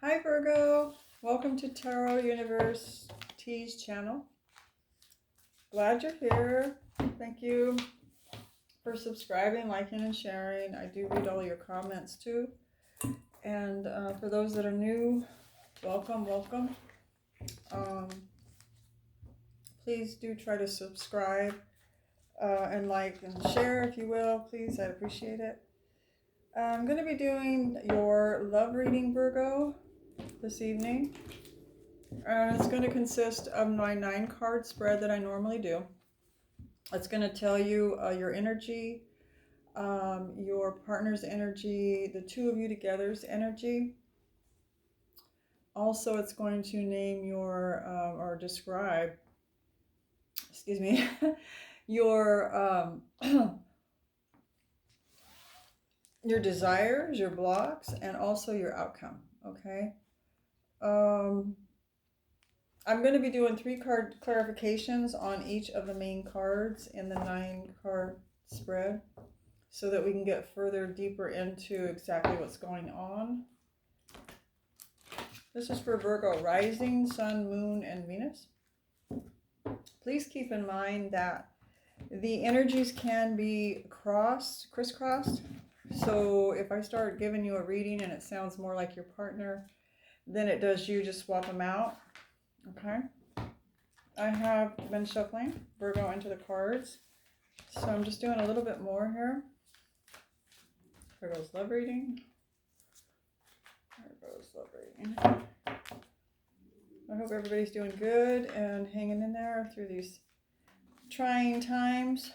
Hi Virgo, welcome to Tarot Universe T's channel. Glad you're here. Thank you for subscribing, liking, and sharing. I do read all your comments too. And for those that are new, welcome. Please do try to subscribe and like and share if you will, please. I'd appreciate it. I'm going to be doing your love reading, Virgo, this evening. It's going to consist of my 9-card spread that I normally do. It's going to tell you your energy, your partner's energy, the two of you together's energy. Also, it's going to name your, or describe, excuse me, your, your desires, your blocks, and also your outcome, okay? I'm going to be doing 3-card clarifications on each of the main cards in the 9-card spread so that we can get further deeper into exactly what's going on. This is for Virgo rising, sun, moon, and Venus. Please keep in mind that the energies can be crisscrossed. So if I start giving you a reading and it sounds more like your partner than it does you, just swap them out. Okay, I have been shuffling Virgo into the cards, so I'm just doing a little bit more here. Virgo's love reading. Virgo's love reading. I hope everybody's doing good and hanging in there through these trying times.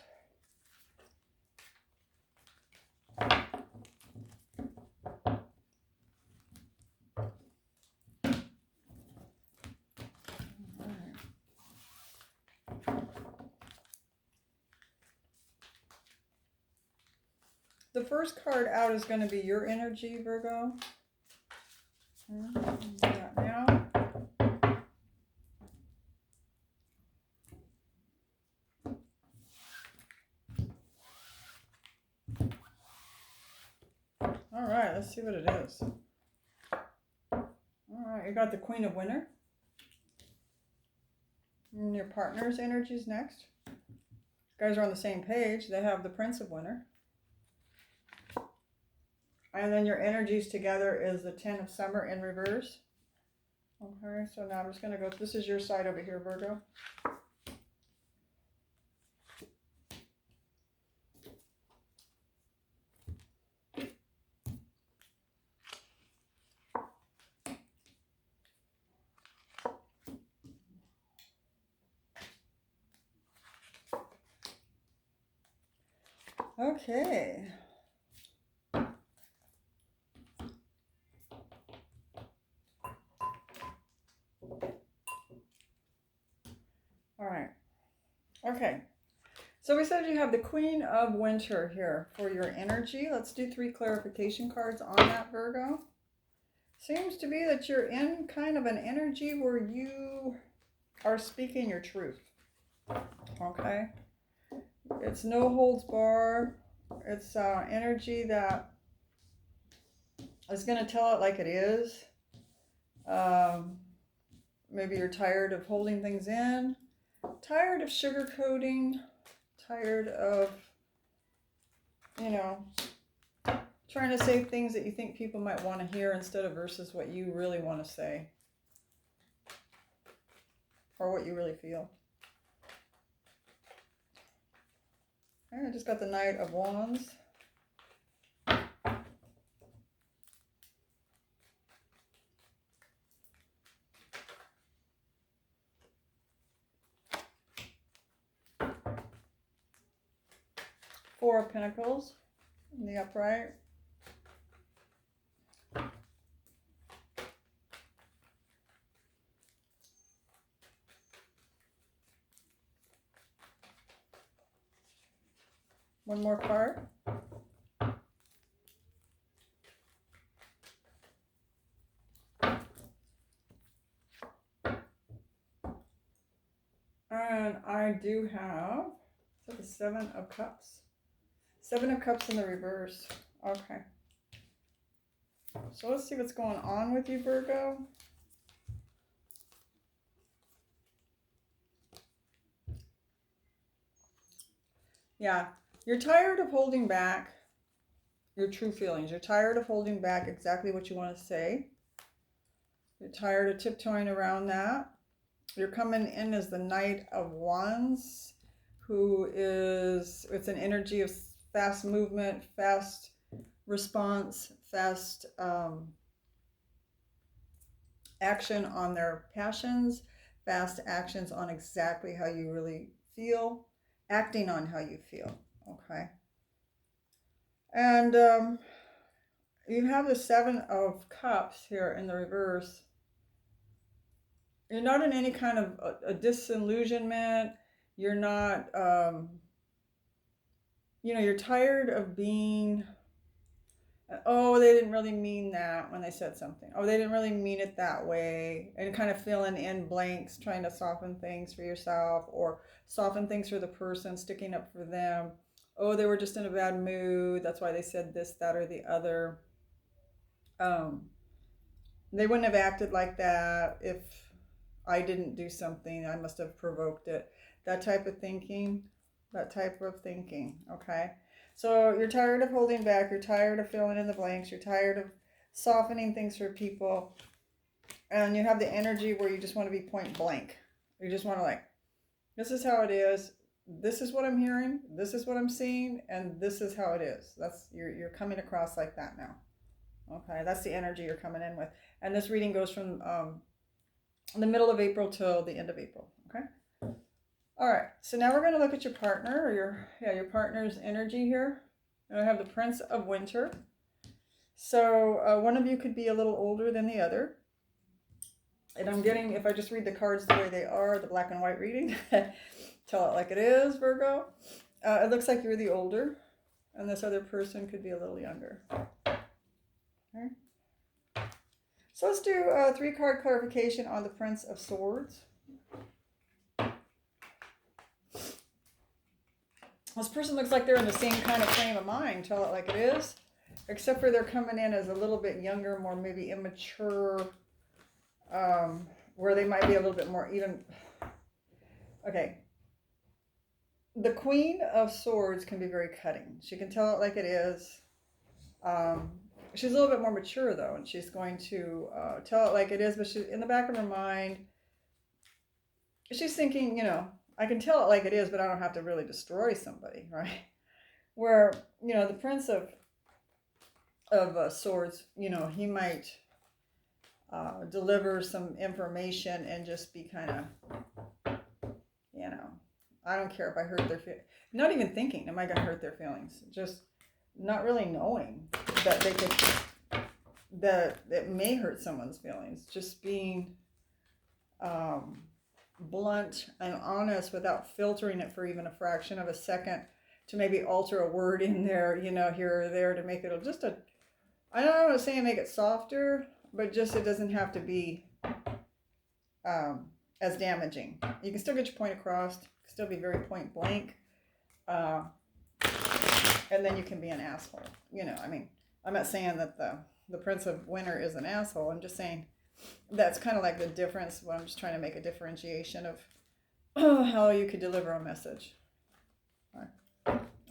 The first card out is going to be your energy, Virgo. Now. All right, let's see what it is. All right, you got the Queen of Winter. And your partner's energy is next. You guys are on the same page. They have the Prince of Winter. And then your energies together is the 10 of Summer in reverse. Okay, so now I'm just going to go, this is your side over here, Virgo. Okay. All right. Okay. So we said you have the Queen of Winter here for your energy. Let's do 3 clarification cards on that, Virgo. Seems to be that you're in kind of an energy where you are speaking your truth. Okay. It's no holds bar. It's energy that is going to tell it like it is. Maybe you're tired of holding things in, tired of sugarcoating, tired of, you know, trying to say things that you think people might want to hear instead of versus what you really want to say or what you really feel. Okay, I just got the Knight of Wands. Four of Pentacles in the upright. One more card. And I do have, so the 7 of Cups. 7 of Cups in the reverse. Okay. So let's see what's going on with you, Virgo. Yeah, you're tired of holding back your true feelings. You're tired of holding back exactly what you want to say. You're tired of tiptoeing around that. You're coming in as the Knight of Wands, who is, it's an energy of fast movement, fast response, fast action on their passions, fast actions on exactly how you really feel, acting on how you feel. Okay. And you have the Seven of Cups here in the reverse. You're not in any kind of a disillusionment. You're not, you're tired of being, oh, they didn't really mean that when they said something. Oh, they didn't really mean it that way. And kind of filling in blanks, trying to soften things for yourself or soften things for the person, sticking up for them. Oh, they were just in a bad mood. That's why they said this, that, or the other. Um, they wouldn't have acted like that if I didn't do something. I must have provoked it. That type of thinking. That type of thinking. Okay. So you're tired of holding back. You're tired of filling in the blanks. You're tired of softening things for people. And you have the energy where you just want to be point blank. You just want to like, this is how it is. This is what I'm hearing. This is what I'm seeing. And this is how it is. That's you're coming across like that now. Okay. That's the energy you're coming in with. And this reading goes from the middle of April till the end of April. Okay. All right. So now we're going to look at your partner or your partner's energy here. And I have the Prince of Winter. So one of you could be a little older than the other. And I'm getting, if I just read the cards the way they are, the black and white reading, tell it like it is, Virgo. It looks like you're the older, and this other person could be a little younger. Okay. So let's do a 3-card clarification on the Prince of Swords. This person looks like they're in the same kind of frame of mind, tell it like it is, except for they're coming in as a little bit younger, more maybe immature, where they might be a little bit more even. Okay. The Queen of Swords can be very cutting. She can tell it like it is. She's a little bit more mature though, and she's going to tell it like it is, but she's in the back of her mind. She's thinking, I can tell it like it is, but I don't have to really destroy somebody, right? Where, the Prince of Swords, he might deliver some information and just be kind of, I don't care if I hurt their feelings. Not even thinking, am I going to hurt their feelings? Just not really knowing that they could, that it may hurt someone's feelings. Just being blunt and honest without filtering it for even a fraction of a second to maybe alter a word in there, here or there to make it just I don't want to say make it softer, but just it doesn't have to be as damaging. You can still get your point across, still be very point blank, and then you can be an asshole. I'm not saying that the Prince of Winter is an asshole. I'm just saying that's kind of like the difference. I'm just trying to make a differentiation of how you could deliver a message. All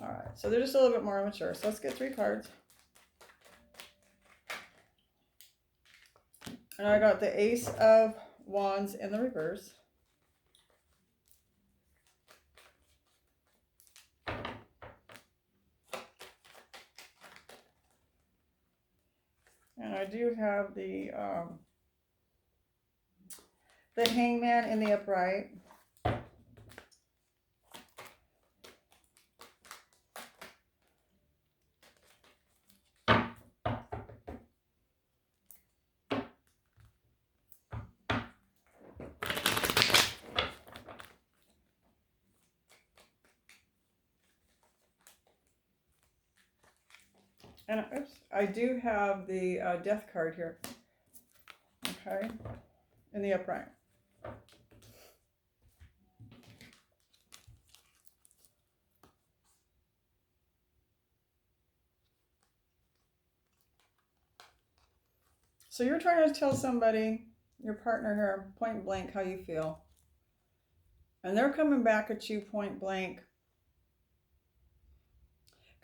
right. So they're just a little bit more immature. So let's get 3 cards. And I got the Ace of Wands in the reverse. And I do have the Hangman in the upright. And oops, I do have the Death card here. Okay, in the upright. So you're trying to tell somebody, your partner here, point blank how you feel. And they're coming back at you point blank,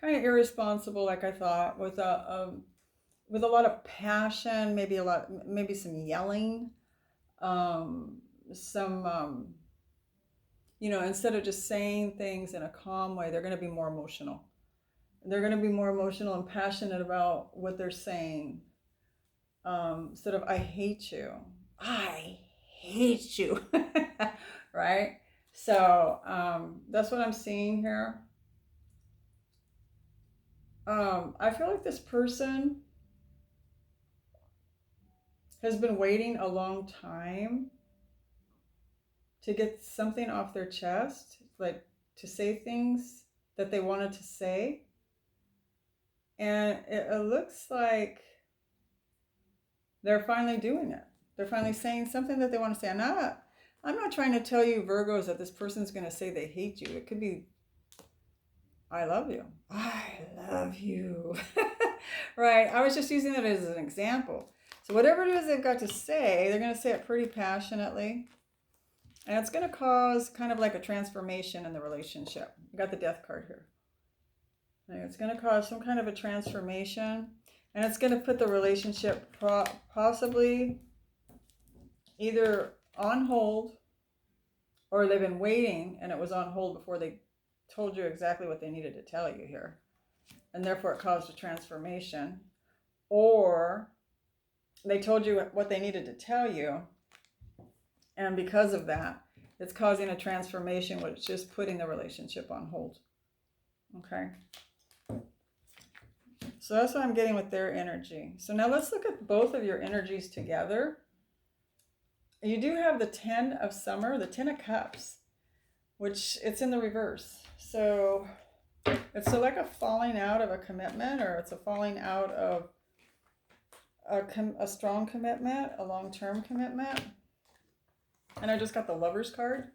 kind of irresponsible, like I thought, with a lot of passion, maybe some yelling, some instead of just saying things in a calm way, they're going to be more emotional. They're going to be more emotional and passionate about what they're saying. Instead of I hate you, right? So that's what I'm seeing here. I feel like this person has been waiting a long time to get something off their chest, like to say things that they wanted to say. And it looks like they're finally doing it. They're finally saying something that they want to say. I'm not trying to tell you, Virgos, that this person's going to say they hate you. It could be, I love you. I love you. Right? I was just using that as an example. So whatever it is they've got to say, they're going to say it pretty passionately. And it's going to cause kind of like a transformation in the relationship. You got the Death card here. It's going to cause some kind of a transformation. And it's going to put the relationship possibly either on hold, or they've been waiting and it was on hold before they told you exactly what they needed to tell you here. And therefore it caused a transformation. Or they told you what they needed to tell you. And because of that, it's causing a transformation, which is putting the relationship on hold. Okay? So that's what I'm getting with their energy. So now let's look at both of your energies together. You do have the 10 of Summer, the 10 of Cups, which it's in the reverse. So it's like a falling out of a commitment, or it's a falling out of a strong commitment, a long-term commitment. And I just got the Lovers card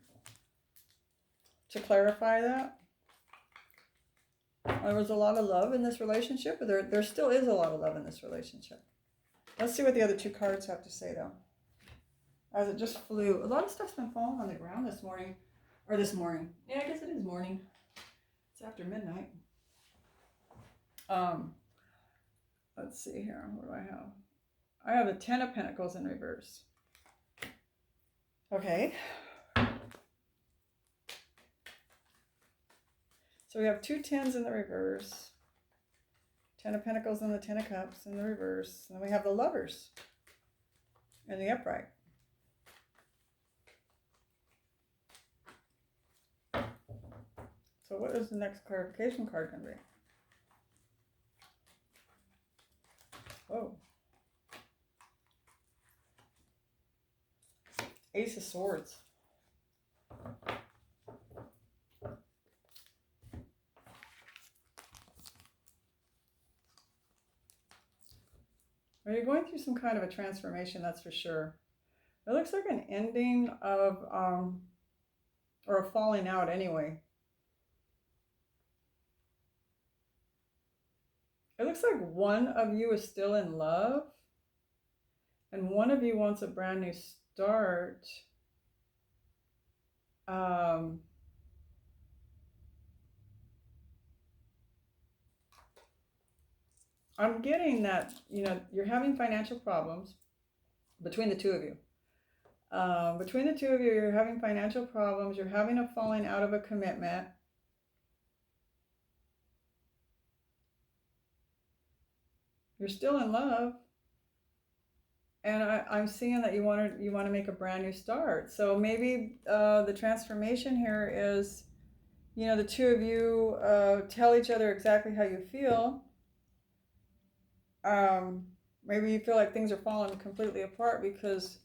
to clarify that. There was a lot of love in this relationship, but there still is a lot of love in this relationship. Let's see what the other two cards have to say, though. As it just flew. A lot of stuff's been falling on the ground this morning. Or this morning. Yeah, I guess it is morning. It's after midnight. Let's see here. What do I have? I have the 10 of Pentacles in reverse. Okay. So we have two 10s in the reverse. 10 of Pentacles and the 10 of Cups in the reverse. And then we have the Lovers in the upright. So what is the next clarification card going to be? Oh. Ace of Swords. Well, you're going through some kind of a transformation, that's for sure. It looks like an ending of, or a falling out anyway. It looks like one of you is still in love, and one of you wants a brand new start. I'm getting that, you're having financial problems between the two of you. Between the two of you, you're having financial problems. You're having a falling out of a commitment. You're still in love. And I'm seeing that you want to make a brand new start. So maybe the transformation here is, the two of you tell each other exactly how you feel. Maybe you feel like things are falling completely apart because,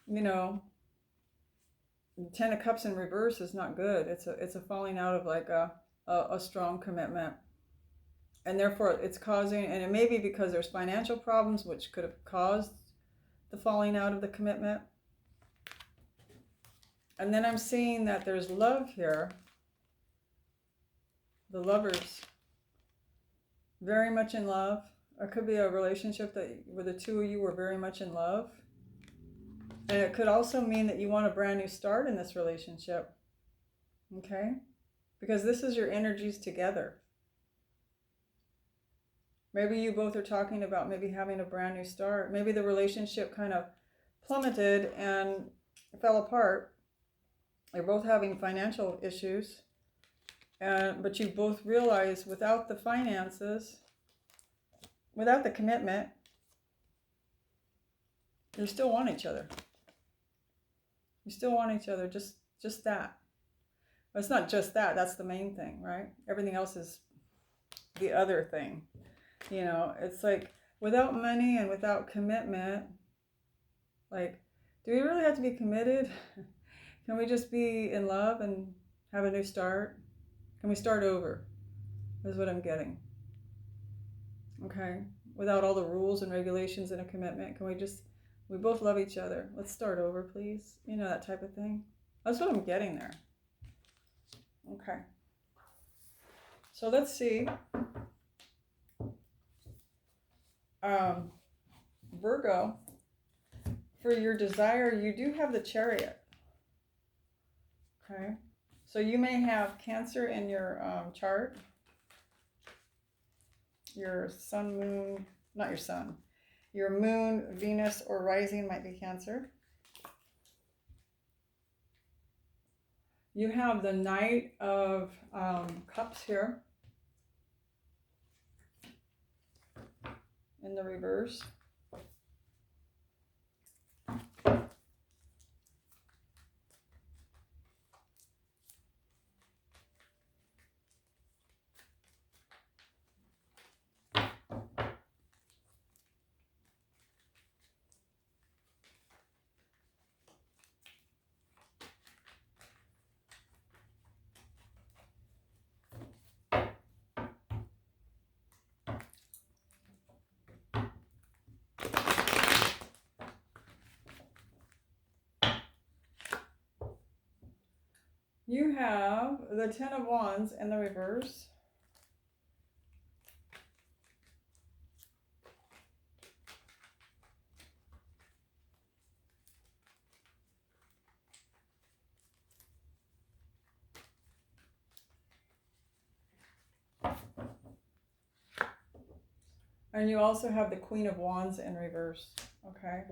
the 10 of Cups in reverse is not good. It's a falling out of like a strong commitment. And therefore it's causing, and it may be because there's financial problems which could have caused the falling out of the commitment. And then I'm seeing that there's love here. The Lovers, very much in love. It could be a relationship where the two of you were very much in love. And it could also mean that you want a brand new start in this relationship. Okay? Because this is your energies together. Maybe you both are talking about maybe having a brand new start. Maybe the relationship kind of plummeted and fell apart. You're both having financial issues. But you both realize without the finances, without the commitment, you still want each other. You still want each other, just that. But it's not just that, that's the main thing, right? Everything else is the other thing. You know, it's like without money and without commitment, like, do we really have to be committed? Can we just be in love and have a new start? Can we start over? Is what I'm getting. Okay? Without all the rules and regulations and a commitment, can we both love each other. Let's start over, please. You know, that type of thing. That's what I'm getting there. Okay. So let's see. Virgo, for your desire, you do have the Chariot. Okay. So you may have Cancer in your chart. Your sun, moon, not your sun. Your moon, Venus, or rising might be Cancer. You have the Knight of Cups here in the reverse. You have the Ten of Wands in the reverse. And you also have the Queen of Wands in reverse. Okay.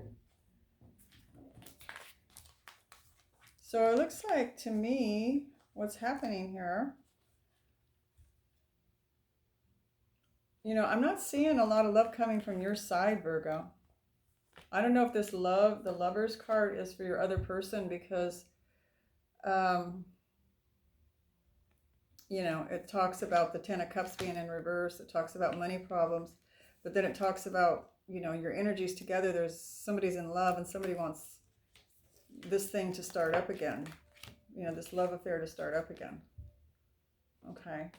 So it looks like to me, what's happening here, you know, I'm not seeing a lot of love coming from your side, Virgo. I don't know if this love, the Lover's card, is for your other person because, you know, it talks about the Ten of Cups being in reverse. It talks about money problems. But then it talks about, you know, your energies together. There's somebody's in love and somebody wants this thing to start up again. You know, this love affair to start up again. Okay.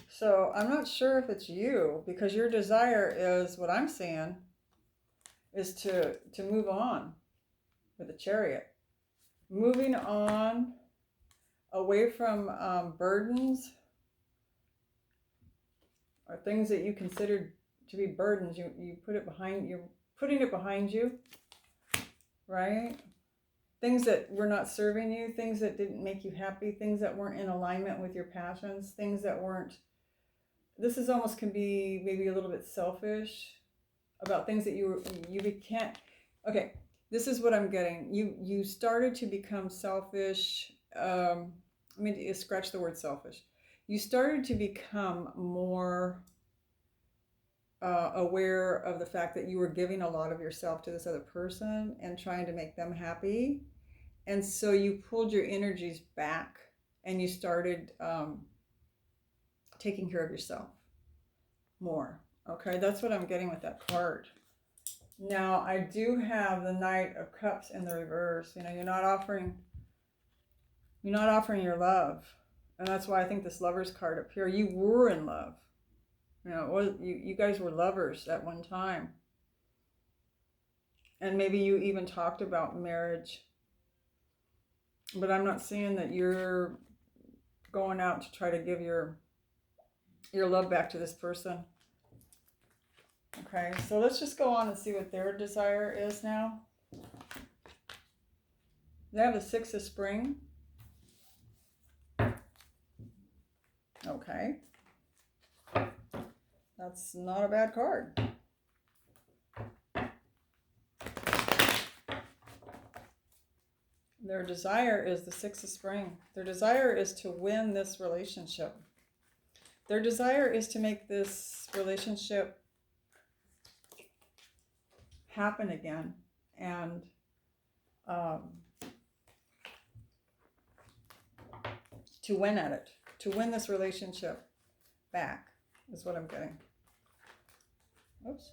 So I'm not sure if it's you because your desire is, what I'm seeing, is to move on with the Chariot. Moving on away from burdens or things that you considered to be burdens. You put it behind, you're putting it behind you, right? Things that were not serving you, things that didn't make you happy, things that weren't in alignment with your passions, things that weren't, this is almost can be maybe a little bit selfish about things that you can't, okay, this is what I'm getting. You started to become selfish. I mean, scratch the word selfish. You started to become more aware of the fact that you were giving a lot of yourself to this other person and trying to make them happy. And so you pulled your energies back and you started taking care of yourself more. Okay, that's what I'm getting with that card. Now, I do have the Knight of Cups in the reverse. You know, you're not offering your love. And that's why I think this Lover's card up here, you were in love. You know, you guys were lovers at one time. And maybe you even talked about marriage. But I'm not seeing that you're going out to try to give your love back to this person. Okay, so let's just go on and see what their desire is now. They have the Six of Spring. Okay. That's not a bad card. Their desire is the Six of Spring. Their desire is to win this relationship. Their desire is to make this relationship happen again and to win at it, to win this relationship back is what I'm getting. Oops.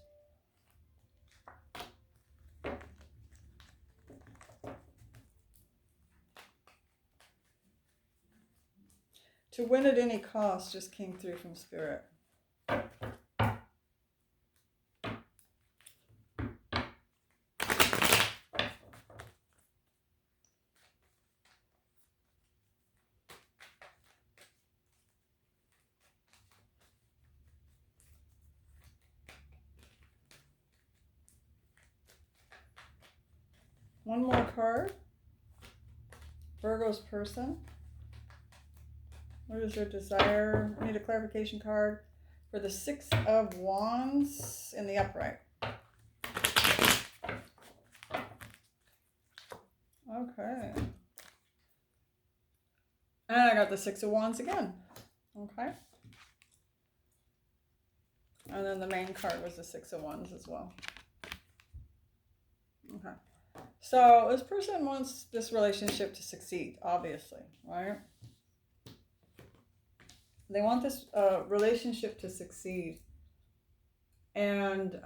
To win at any cost just came through from Spirit. One more card. Virgo's person. What is their desire? I need a clarification card for the Six of Wands in the upright. Okay. And I got the Six of Wands again. Okay. And then the main card was the Six of Wands as well. Okay. So this person wants this relationship to succeed, obviously, right? They want this relationship to succeed. And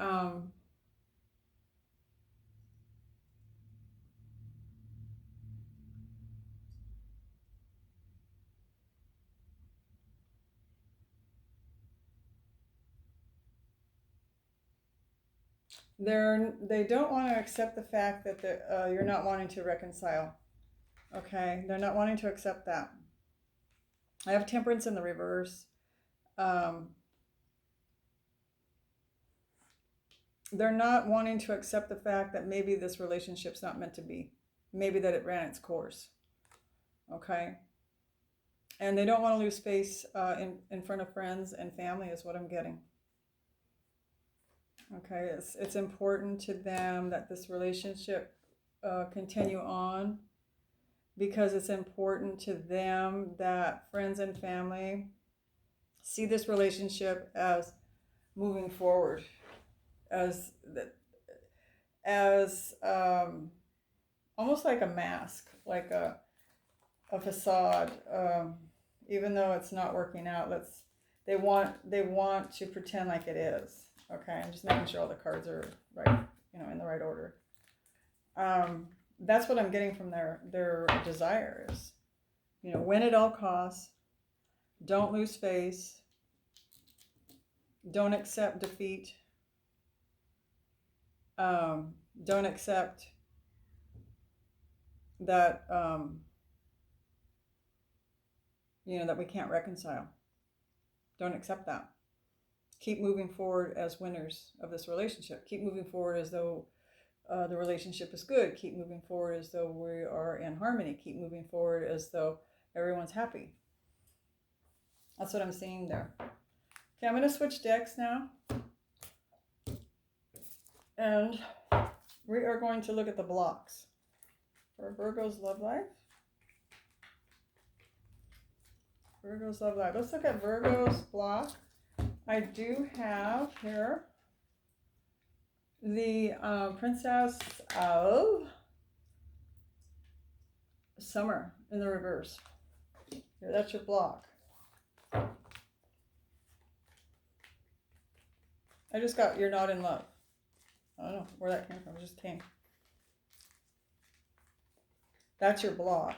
they don't want to accept the fact that you're not wanting to reconcile. Okay, they're not wanting to accept that. I have Temperance in the reverse. They're not wanting to accept the fact that maybe this relationship's not meant to be. Maybe that it ran its course. Okay. And they don't want to lose face in front of friends and family is what I'm getting. Okay, it's important to them that this relationship continue on because it's important to them that friends and family see this relationship as moving forward, as almost like a mask, like a facade. Even though it's not working out, they want to pretend like it is. Okay, I'm just making sure all the cards are right, in the right order. That's what I'm getting from their desire is, win at all costs, don't lose face, don't accept defeat, don't accept that that we can't reconcile. Don't accept that. Keep moving forward as winners of this relationship. Keep moving forward as though the relationship is good. Keep moving forward as though we are in harmony. Keep moving forward as though everyone's happy. That's what I'm seeing there. Okay, I'm going to switch decks now. And we are going to look at the blocks for Virgo's love life. Virgo's love life. Let's look at Virgo's block. I do have here the Princess of Summer in the reverse. Here, that's your block. I just got You're Not in Love. I don't know where that came from. It just came. That's your block.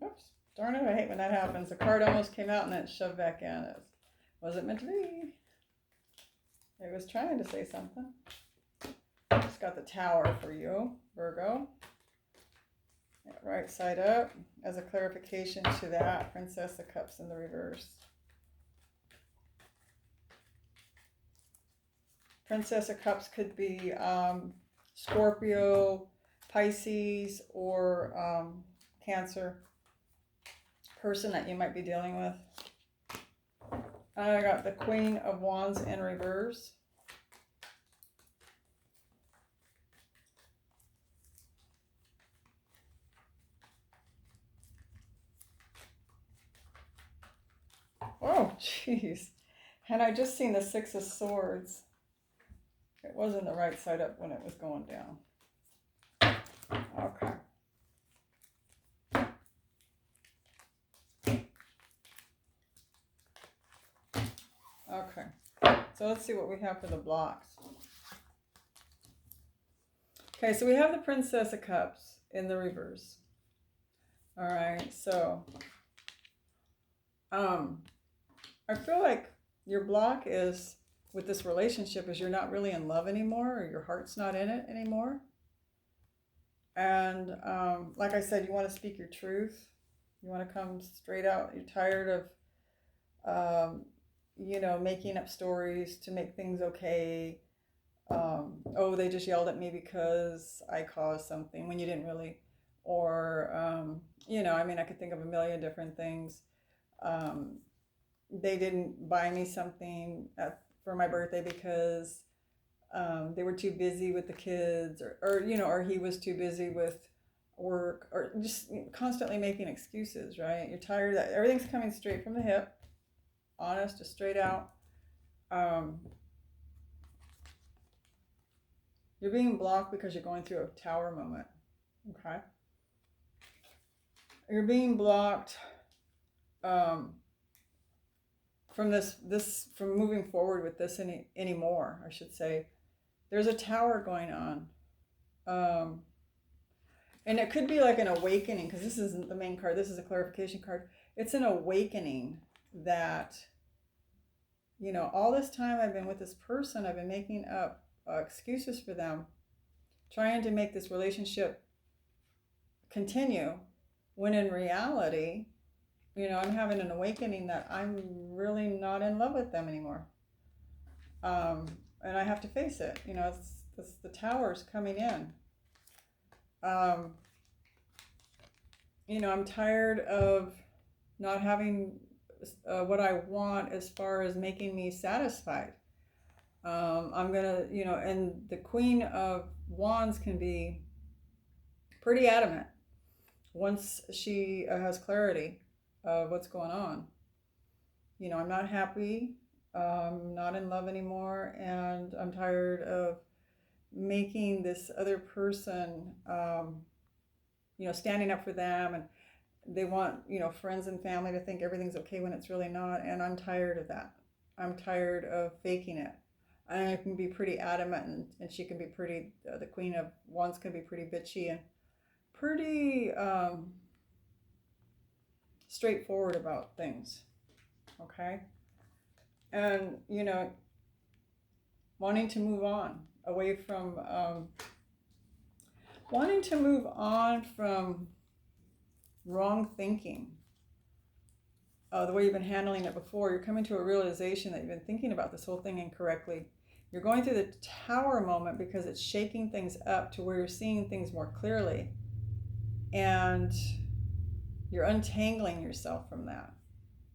Oops, Darn it, I hate when that happens. The card almost came out and then it's shoved back in. It wasn't meant to be. It was trying to say something. Just got the Tower for you, Virgo. Yeah, right side up as a clarification to that. Princess of Cups in the reverse. Princess of Cups could be Scorpio, Pisces, or Cancer person that you might be dealing with. I got the Queen of Wands in reverse. Oh, jeez. And I just seen the Six of Swords. It wasn't the right side up when it was going down. Okay. Okay. So let's see what we have for the blocks. Okay, so we have the Princess of Cups in the reverse. All right, so I feel like your block is with this relationship is you're not really in love anymore, or your heart's not in it anymore. And like I said, you want to speak your truth. You want to come straight out. You're tired of, making up stories to make things okay. Oh, they just yelled at me because I caused something when you didn't really. Or, I could think of a million different things. They didn't buy me something for my birthday because they were too busy with the kids, or he was too busy with work, or just constantly making excuses, right? You're tired of that. Everything's coming straight from the hip, honest, just straight out. You're being blocked because you're going through a Tower moment, okay? You're being blocked from from moving forward with this anymore, I should say. There's a Tower going on. And it could be like an awakening, because this isn't the main card. This is a clarification card. It's an awakening that, all this time I've been with this person, I've been making up excuses for them, trying to make this relationship continue, when in reality, I'm having an awakening that I'm really not in love with them anymore. And I have to face it. It's the Tower's coming in. I'm tired of not having what I want as far as making me satisfied. I'm gonna, and the Queen of Wands can be pretty adamant once she has clarity of what's going on. I'm not happy, not in love anymore, and I'm tired of making this other person, standing up for them, and they want, friends and family to think everything's okay when it's really not, and I'm tired of that. I'm tired of faking it. And I can be pretty adamant, and she can be pretty, the Queen of Wands can be pretty bitchy and pretty straightforward about things, okay? And, wanting to move on away from, wrong thinking. The way you've been handling it before, you're coming to a realization that you've been thinking about this whole thing incorrectly. You're going through the Tower moment because it's shaking things up to where you're seeing things more clearly. And you're untangling yourself from that.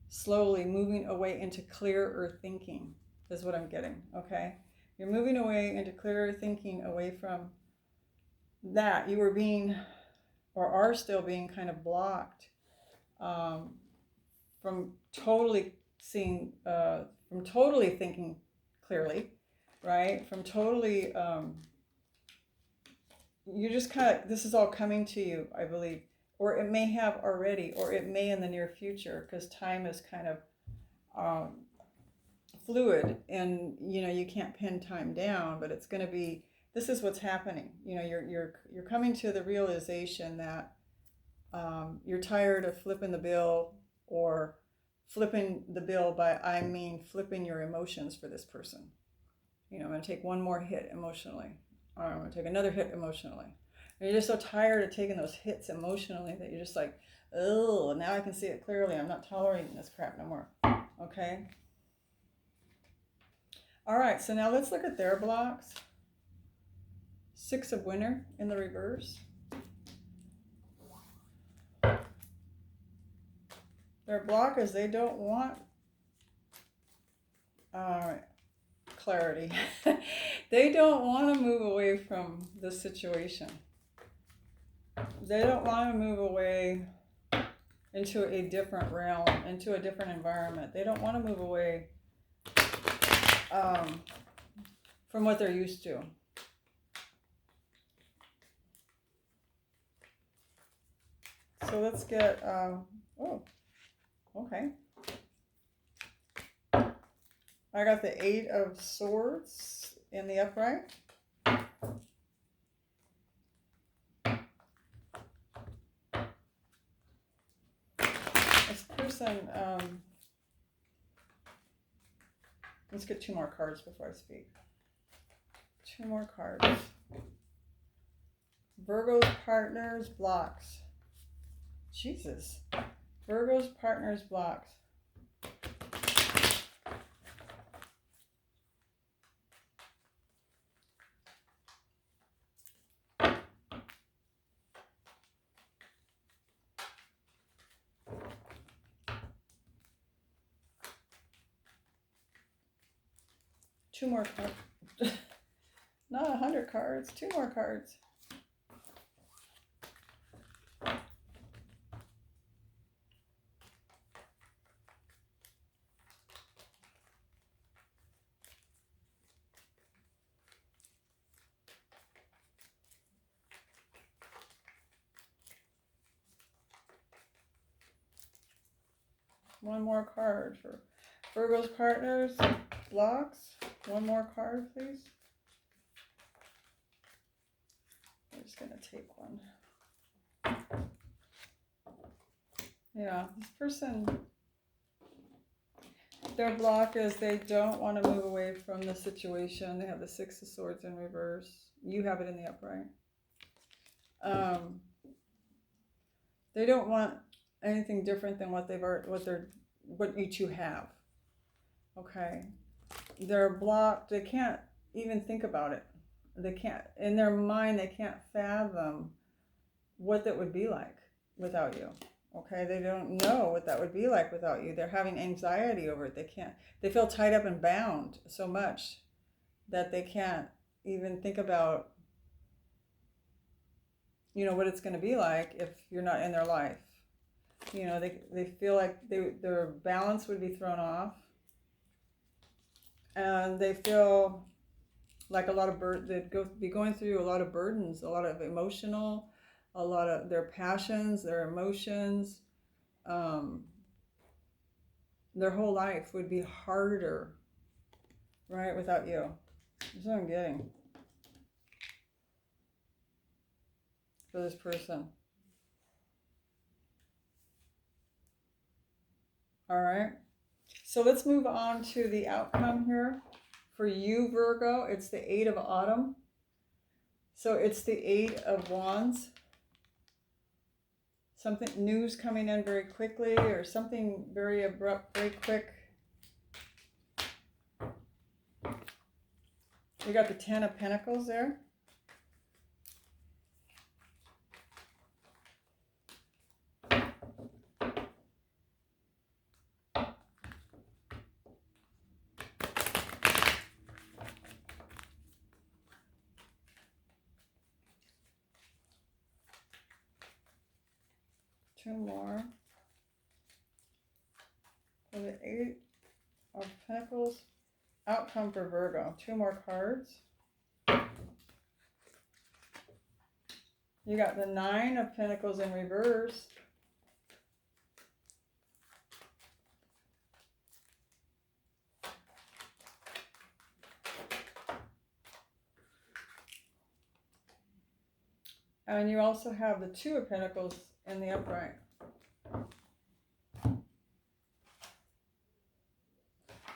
Slowly moving away into clearer thinking is what I'm getting, okay? You're moving away into clearer thinking, away from that. You were being, or are still being, kind of blocked from totally seeing, from totally thinking clearly, right? From totally, you just kind of, this is all coming to you, I believe. Or it may have already, or it may in the near future, because time is kind of fluid, and you can't pin time down, but it's going to be, this is what's happening. You're coming to the realization that You're tired of flipping the bill, or flipping the bill I mean flipping your emotions for this person. I'm going to take one more hit emotionally, or I'm going to take another hit emotionally. And you're just so tired of taking those hits emotionally that you're just like, oh, now I can see it clearly. I'm not tolerating this crap no more. Okay? All right, so now let's look at their blocks. Six of Winter in the reverse. Their block is they don't want clarity. They don't want to move away from the situation. They don't want to move away into a different realm, into a different environment. They don't want to move away from what they're used to. So let's get, oh, okay. I got the Eight of Swords in the upright. This person, let's get two more cards before I speak. Two more cards. Virgo's partners blocks. Jesus. Virgo's partners blocks. Two more cards. Not 100 cards. Two more cards. One more card for Virgo's partners blocks. One more card, please. I'm just going to take one. Yeah, this person, their block is they don't want to move away from the situation. They have the Six of Swords in reverse. You have it in the upright. They don't want anything different than what you two have. Okay. They're blocked. They can't even think about it. They can't, in their mind, they can't fathom what that would be like without you. Okay, they don't know what that would be like without you. They're having anxiety over it. They feel tied up and bound so much that they can't even think about, what it's going to be like if you're not in their life. They feel like their balance would be thrown off. And they feel like they'd be going through a lot of burdens, a lot of emotional, a lot of their passions, their emotions. Their whole life would be harder, right, without you. That's what I'm getting for this person. All right. So let's move on to the outcome here. For you, Virgo, it's the Eight of Autumn. So it's the Eight of Wands. Something news coming in very quickly, or something very abrupt, very quick. You got the Ten of Pentacles there. Two more. For the Eight of Pentacles. Outcome for Virgo. Two more cards. You got the Nine of Pentacles in reverse. And you also have the Two of Pentacles in the upright.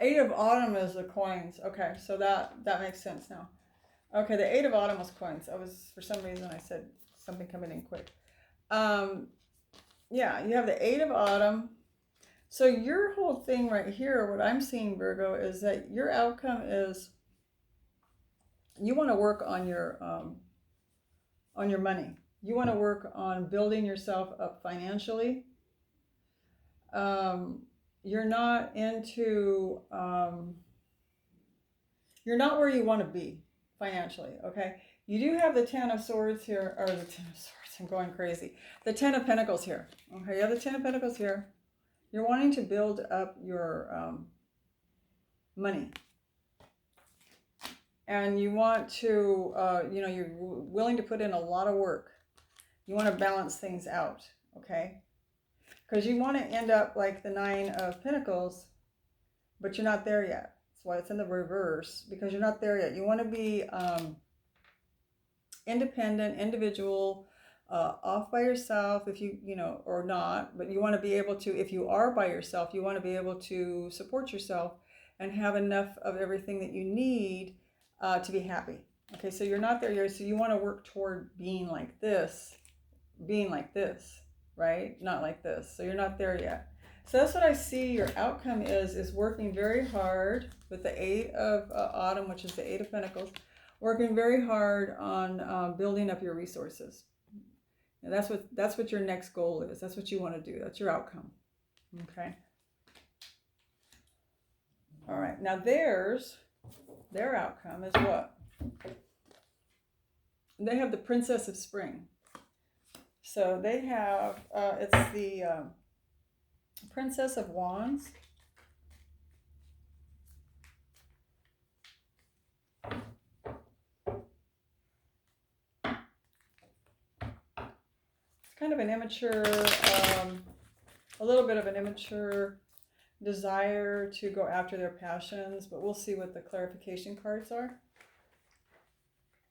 Eight of Autumn is the coins. Okay, so that makes sense now. Okay, the Eight of Autumn was coins. For some reason I said something coming in quick. Yeah, you have the Eight of Autumn. So your whole thing right here, what I'm seeing, Virgo, is that your outcome is you want to work on your money. You want to work on building yourself up financially. You're not into, you're not where you want to be financially, okay? You do have the Ten of Swords here, or the Ten of Swords, I'm going crazy. The Ten of Pentacles here, okay? You have the Ten of Pentacles here. You're wanting to build up your money. And you want to, you're willing to put in a lot of work. You want to balance things out, okay? Because you want to end up like the Nine of Pentacles, but you're not there yet. That's why it's in the reverse, because you're not there yet. You want to be independent, individual, off by yourself if you or not, but you want to be able to, if you are by yourself, you want to be able to support yourself and have enough of everything that you need to be happy. Okay, so you're not there yet, so you want to work toward being like this, right? Not like this. So you're not there yet. So that's what I see your outcome is working very hard with the Eight of Autumn, which is the Eight of Pentacles, working very hard on building up your resources. And that's what your next goal is. That's what you want to do. That's your outcome. Okay. All right. Now their outcome is what? They have the Princess of Spring. So they have, it's the Princess of Wands. It's kind of an immature, a little bit of an immature desire to go after their passions, but we'll see what the clarification cards are.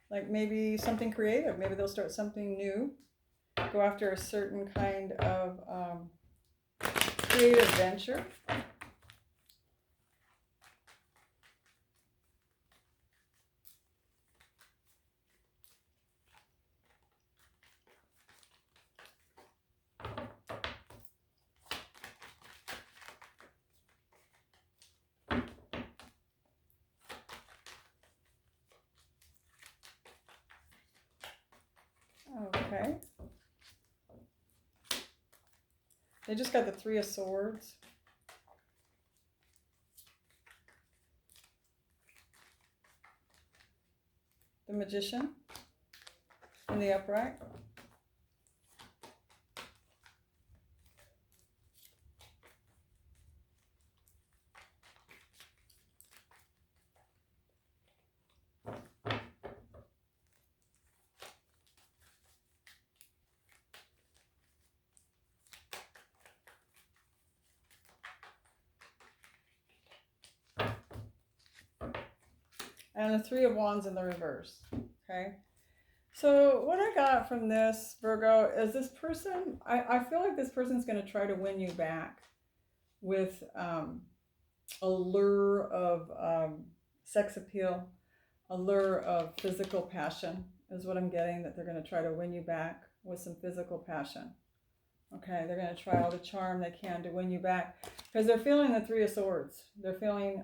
Like maybe something creative. Maybe they'll start something new. Go after a certain kind of creative venture. Okay. They just got the Three of Swords. The Magician in the upright. And the Three of Wands in the reverse. Okay. So what I got from this, Virgo, is this person, I feel like this person's going to try to win you back with a lure of sex appeal, a lure of physical passion is what I'm getting, that they're going to try to win you back with some physical passion. Okay, they're going to try all the charm they can to win you back because they're feeling the Three of Swords. They're feeling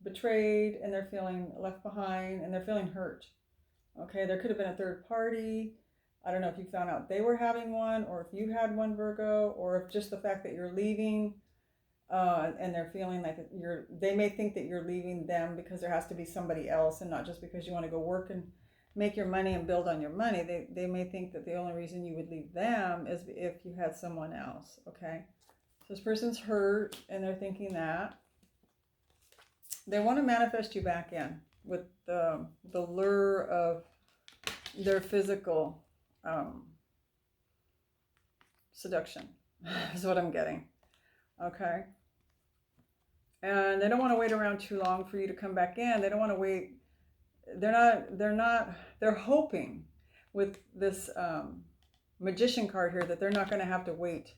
betrayed, and they're feeling left behind, and they're feeling hurt. Okay, there could have been a third party. I don't know if you found out they were having one, or if you had one, Virgo, or if just the fact that you're leaving, and they're feeling like they may think that you're leaving them because there has to be somebody else, and not just because you want to go work and make your money and build on your money. They may think that the only reason you would leave them is if you had someone else. Okay, so this person's hurt, and they're thinking that. They want to manifest you back in with the lure of their physical seduction is what I'm getting. Okay. And they don't want to wait around too long for you to come back in. They don't want to wait. They're hoping with this Magician card here, that they're not going to have to wait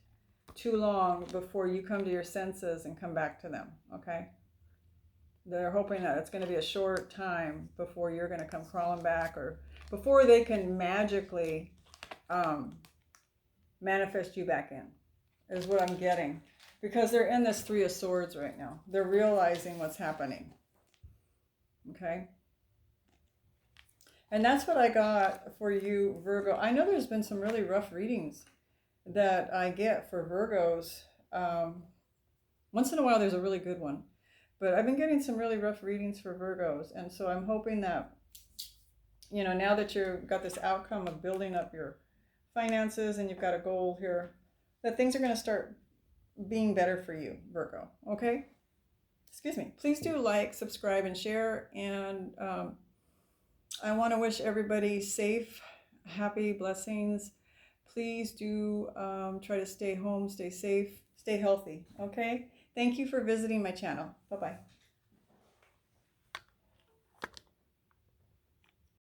too long before you come to your senses and come back to them, okay? They're hoping that it's going to be a short time before you're going to come crawling back, or before they can magically manifest you back in, is what I'm getting. Because they're in this Three of Swords right now. They're realizing what's happening, okay? And that's what I got for you, Virgo. I know there's been some really rough readings that I get for Virgos. Once in a while there's a really good one. But I've been getting some really rough readings for Virgos. And so I'm hoping that, you know, now that you've got this outcome of building up your finances and you've got a goal here, that things are going to start being better for you, Virgo. Okay? Excuse me. Please do like, subscribe, and share. And I want to wish everybody safe, happy blessings. Please do try to stay home, stay safe, stay healthy. Okay? Thank you for visiting my channel. Bye-bye.